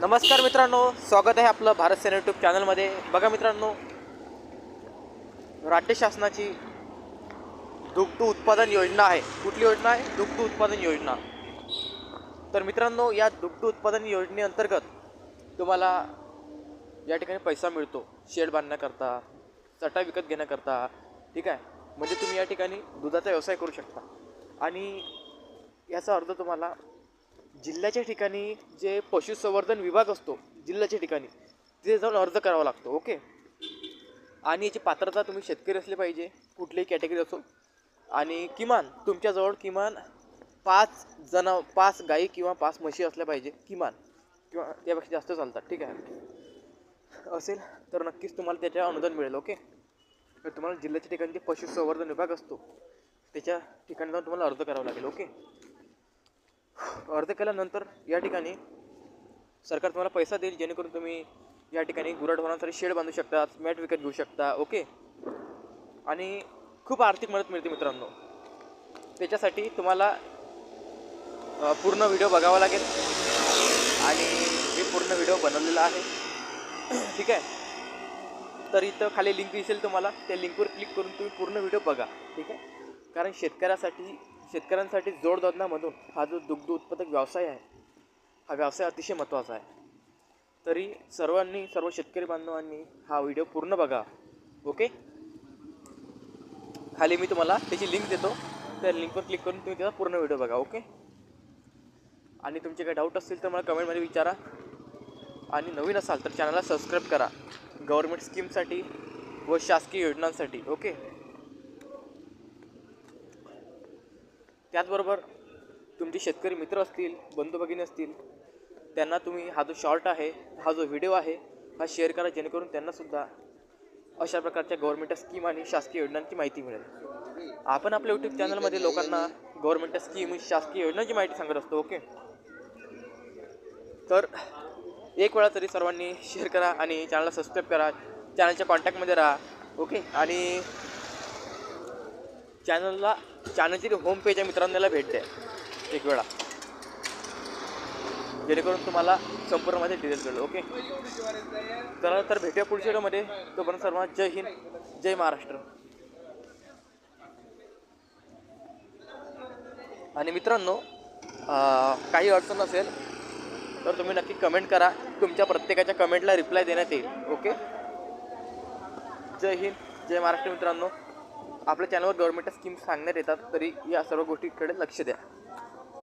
नमस्कार मित्रांनो, स्वागत आहे आपलं भारत सेना यूट्यूब चॅनलमध्ये. बघा मित्रांनो, राज्य शासनाची दुग्ध उत्पादन योजना आहे. कुठली योजना आहे? दुग्ध उत्पादन योजना. तर मित्रांनो, या दुग्ध उत्पादन योजनेअंतर्गत तुम्हाला या ठिकाणी पैसा मिळतो शेड बांधण्याकरता, चटा विकत घेण्याकरता. ठीक आहे, म्हणजे तुम्ही या ठिकाणी दुधाचा व्यवसाय करू शकता. आणि याचा अर्थ तुम्हाला जिल्ह्याच्या ठिकाणी जे पशुसंवर्धन विभाग असतो जिल्ह्याच्या ठिकाणी, तिथे जाऊन अर्ज करावा लागतो. ओके. आणि याची पात्रता तुम्ही शेतकरी असले पाहिजे, कुठलीही कॅटेगरी असो. आणि किमान तुमच्याजवळ किमान 5 गाई किंवा 5 म्हशी असल्या पाहिजे किमान, किंवा त्यापेक्षा जास्त चालतात. ठीक आहे, असेल तर नक्कीच तुम्हाला त्याच्या अनुदान मिळेल. ओके. तर तुम्हाला जिल्ह्याच्या ठिकाणी जे पशुसंवर्धन विभाग असतो त्याच्या ठिकाणी जाऊन तुम्हाला अर्ज करावा लागेल. ओके. अर्ज केल्यानंतर या ठिकाणी सरकार तुम्हाला पैसा देईल, जेणेकरून तुम्ही या ठिकाणी गुराढोरांसाठी शेड बांधू शकता, मॅट विकत घेऊ शकता. ओके. आणि खूप आर्थिक मदत मिळते मित्रांनो. त्याच्यासाठी तुम्हाला पूर्ण व्हिडिओ बघावा लागेल, आणि मी पूर्ण व्हिडिओ बनवलेला आहे. ठीक आहे. तर इथं खाली लिंक दिसेल तुम्हाला, त्या लिंकवर क्लिक करून तुम्ही पूर्ण व्हिडिओ बघा. ठीक आहे. कारण शेतकऱ्यांसाठी जोडधंदामधून हा जो दुग्ध उत्पादक व्यवसाय आहे, हा व्यवसाय अतिशय महत्त्वाचा आहे. तरी सर्व शेतकरी बांधवांनी हा व्हिडिओ पूर्ण बघा. ओके. खाली मी तुम्हाला त्याची लिंक देतो, त्या लिंकवर क्लिक करून तुम्ही त्याचा पूर्ण व्हिडिओ बघा. ओके. आणि तुमचे काही डाऊट असतील तर मला कमेंटमध्ये विचारा. आणि नवीन असाल तर चॅनलला सबस्क्राईब करा गव्हर्नमेंट स्कीमसाठी व शासकीय योजनांसाठी. ओके. त्याचबरोबर तुमचे शेतकरी मित्र असतील, बंधू भगिनी असतील, त्यांना तुम्ही हा जो शॉर्ट आहे, हा जो व्हिडिओ आहे, हा शेअर करा, जेणेकरून त्यांनासुद्धा अशा प्रकारच्या गव्हर्नमेंट स्कीम आणि शासकीय योजनांची माहिती मिळेल. आपण आपल्या यूट्यूब चॅनलमध्ये लोकांना गव्हर्नमेंट स्कीम, शासकीय योजनांची माहिती सांगत असतो. ओके. तर एक वेळा तरी सर्वांनी शेअर करा आणि चॅनलला सबस्क्राईब करा, चॅनलच्या कॉन्टॅक्टमध्ये राहा. ओके. आणि चॅनलची होम पेज आहे मित्रांनो, याला भेट द्या एक वेळा, जेणेकरून तुम्हाला संपूर्ण माझे डिटेल्स मिळेल. ओके. चला तर भेटूया पुढच्या व्हिडिओमध्ये. तोपर्यंत सर्वांना जय हिंद, जय महाराष्ट्र. आणि मित्रांनो, काही अडचण असेल तर तुम्ही नक्की कमेंट करा. तुमच्या प्रत्येकाच्या कमेंटला रिप्लाय देण्यात येईल. ओके. जय हिंद, जय महाराष्ट्र. मित्रांनो, आपल्या चॅनलवर गव्हर्नमेंट स्कीम्स सांगण्यात येतात, तरी या सर्व गोष्टीकडे लक्ष द्या.